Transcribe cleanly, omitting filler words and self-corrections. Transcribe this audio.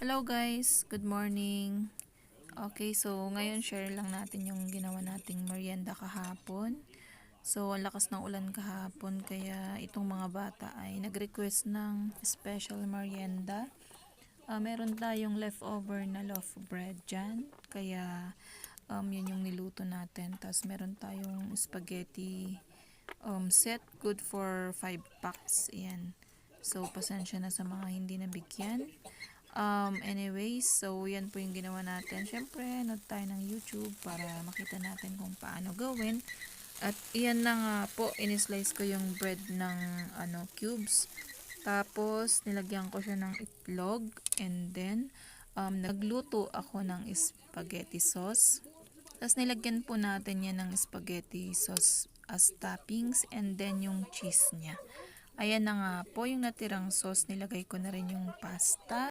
Hello guys, good morning. Okay, so ngayon share lang natin yung ginawa nating merienda kahapon. So ang lakas ng ulan kahapon kaya itong mga bata ay nag-request ng special merienda. Meron tayong leftover na loaf bread dyan. Kaya yun yung niluto natin. Tapos meron tayong spaghetti set, good for 5 packs. Ayan. So pasensya na sa mga hindi nabigyan. Anyways, so yan po yung ginawa natin. Siyempre, nood tayo ng YouTube para makita natin kung paano gawin. At iyan na nga po, in-slice ko yung bread ng cubes. Tapos, nilagyan ko siya ng itlog. And then, nagluto ako ng spaghetti sauce. Tapos, nilagyan po natin yan ng spaghetti sauce as toppings. And then, yung cheese niya. Ayan na nga po, yung natirang sauce, nilagay ko na rin yung pasta.